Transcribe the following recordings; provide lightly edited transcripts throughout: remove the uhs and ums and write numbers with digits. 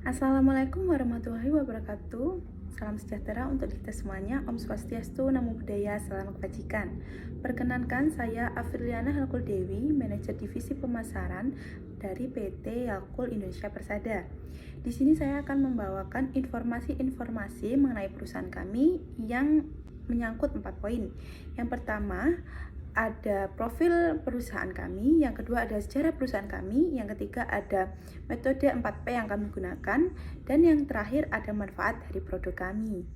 Assalamualaikum warahmatullahi wabarakatuh. Salam sejahtera untuk kita semuanya. Om Swastiastu, Namo Buddhaya, Salam Kebajikan. Perkenankan, saya Afriliana Halkul Dewi, Manajer Divisi Pemasaran dari PT Yakult Indonesia Persada. Di sini saya akan membawakan informasi-informasi mengenai perusahaan kami yang menyangkut 4 poin. Yang pertama, ada profil perusahaan kami, yang kedua ada sejarah perusahaan kami, yang ketiga ada metode 4P yang kami gunakan, dan yang terakhir ada manfaat dari produk kami.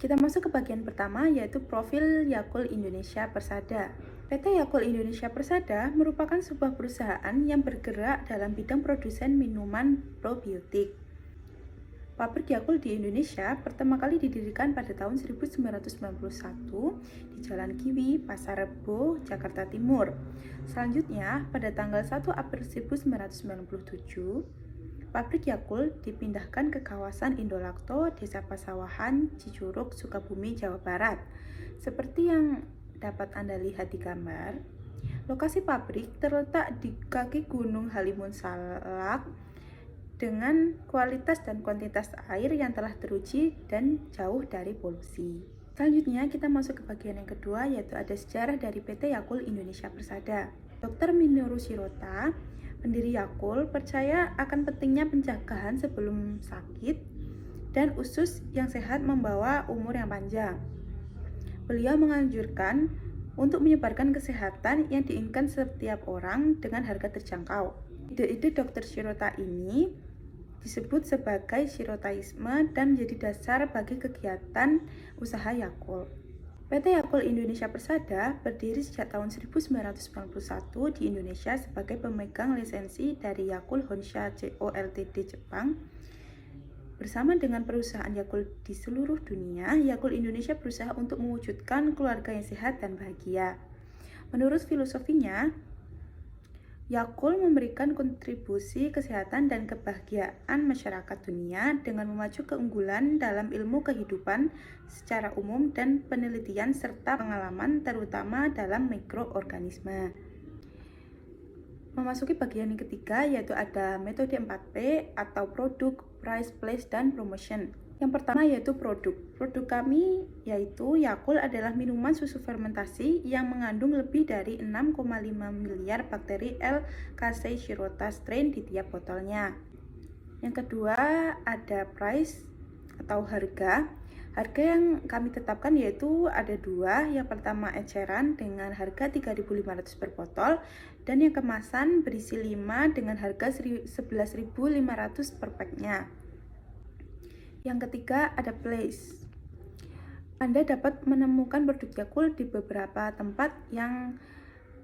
Kita masuk ke bagian pertama, yaitu profil Yakult Indonesia Persada. PT Yakult Indonesia Persada merupakan sebuah perusahaan yang bergerak dalam bidang produsen minuman probiotik. Pabrik Yakult di Indonesia pertama kali didirikan pada tahun 1991 di Jalan Kiwi, Pasar Rebo, Jakarta Timur. Selanjutnya, pada tanggal 1 April 1997, pabrik Yakult dipindahkan ke kawasan Indolakto, Desa Pasawahan, Cicurug, Sukabumi, Jawa Barat. Seperti yang dapat Anda lihat di gambar, lokasi pabrik terletak di kaki Gunung Halimun Salak dengan kualitas dan kuantitas air yang telah teruji dan jauh dari polusi. Selanjutnya kita masuk ke bagian yang kedua, yaitu ada sejarah dari PT Yakult Indonesia Persada. Dr. Minoru Shirota, pendiri Yakult, percaya akan pentingnya pencegahan sebelum sakit dan usus yang sehat membawa umur yang panjang. Beliau menganjurkan untuk menyebarkan kesehatan yang diinginkan setiap orang dengan harga terjangkau. Ide-ide Dr. Shirota ini disebut sebagai Shirotaisme dan menjadi dasar bagi kegiatan usaha Yakult. PT Yakult Indonesia Persada berdiri sejak tahun 1991 di Indonesia sebagai pemegang lisensi dari Yakult Honsha Co. Ltd. Jepang. Bersama dengan perusahaan Yakult di seluruh dunia, Yakult Indonesia berusaha untuk mewujudkan keluarga yang sehat dan bahagia. Menurut filosofinya, Yakult memberikan kontribusi kesehatan dan kebahagiaan masyarakat dunia dengan memacu keunggulan dalam ilmu kehidupan secara umum dan penelitian serta pengalaman terutama dalam mikroorganisme. Memasuki bagian yang ketiga, yaitu ada metode 4P atau produk, price, place, dan promotion. Yang pertama yaitu produk. Produk kami yaitu Yakult adalah minuman susu fermentasi yang mengandung lebih dari 6,5 miliar bakteri L. casei shirota strain di tiap botolnya. Yang kedua ada price atau harga. Harga yang kami tetapkan yaitu ada dua. Yang pertama eceran dengan harga 3.500 per botol, dan yang kemasan berisi 5 dengan harga 11.500 per packnya. Yang ketiga ada place. Anda dapat menemukan produk Yakult di beberapa tempat yang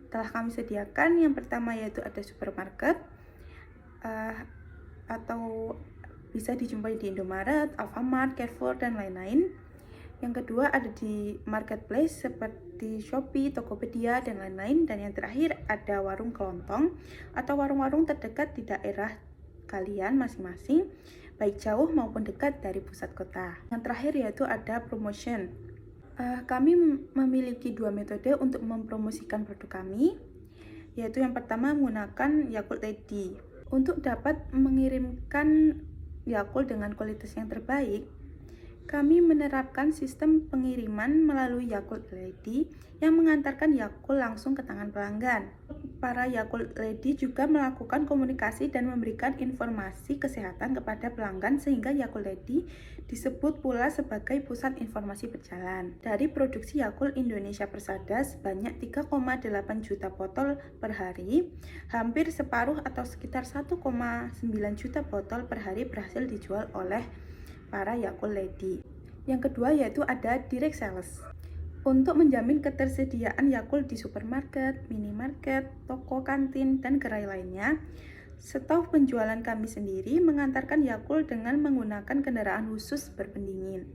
telah kami sediakan. Yang pertama yaitu ada supermarket, atau bisa dijumpai di Indomaret, Alfamart, Carrefour, dan lain-lain. Yang kedua ada di marketplace seperti Shopee, Tokopedia, dan lain-lain. Dan yang terakhir ada warung kelontong atau warung-warung terdekat di daerah kalian masing-masing, baik jauh maupun dekat dari pusat kota. Yang terakhir yaitu ada promotion. Kami memiliki dua metode untuk mempromosikan produk kami, yaitu yang pertama menggunakan Yakult Ready. Untuk dapat mengirimkan Yakult dengan kualitas yang terbaik, kami menerapkan sistem pengiriman melalui Yakult Ready yang mengantarkan Yakult langsung ke tangan pelanggan. Para Yakult Ready juga melakukan komunikasi dan memberikan informasi kesehatan kepada pelanggan sehingga Yakult Ready disebut pula sebagai pusat informasi berjalan. Dari produksi Yakult Indonesia Persada sebanyak 3,8 juta botol per hari, hampir separuh atau sekitar 1,9 juta botol per hari berhasil dijual oleh para Yakult Ready. Yang kedua yaitu ada direct sales. Untuk menjamin ketersediaan Yakult di supermarket, minimarket, toko, kantin, dan gerai lainnya, staf penjualan kami sendiri mengantarkan Yakult dengan menggunakan kendaraan khusus berpendingin.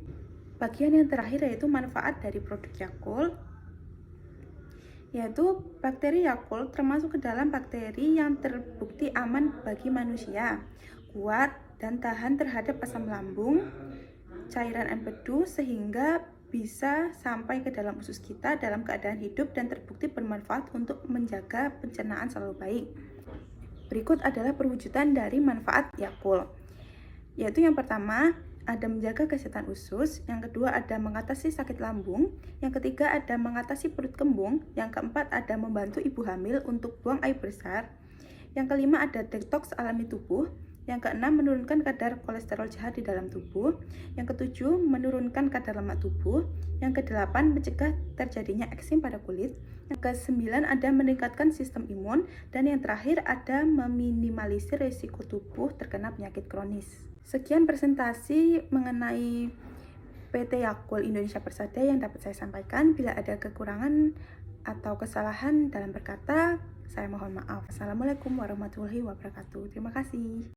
Bagian yang terakhir yaitu manfaat dari produk Yakult, yaitu bakteri Yakult termasuk ke dalam bakteri yang terbukti aman bagi manusia, kuat dan tahan terhadap asam lambung, cairan empedu, sehingga bisa sampai ke dalam usus kita dalam keadaan hidup dan terbukti bermanfaat untuk menjaga pencernaan selalu baik. Berikut adalah perwujudan dari manfaat Yakult. Yaitu yang pertama, ada menjaga kesehatan usus, yang kedua ada mengatasi sakit lambung, yang ketiga ada mengatasi perut kembung, yang keempat ada membantu ibu hamil untuk buang air besar, yang kelima ada detoks alami tubuh, yang keenam menurunkan kadar kolesterol jahat di dalam tubuh, yang ketujuh menurunkan kadar lemak tubuh, yang kedelapan mencegah terjadinya eksim pada kulit, yang kesembilan ada meningkatkan sistem imun, dan yang terakhir ada meminimalisir risiko tubuh terkena penyakit kronis. Sekian presentasi mengenai PT Yakult Indonesia Persada yang dapat saya sampaikan. Bila ada kekurangan atau kesalahan dalam berkata, saya mohon maaf. Assalamualaikum warahmatullahi wabarakatuh. Terima kasih.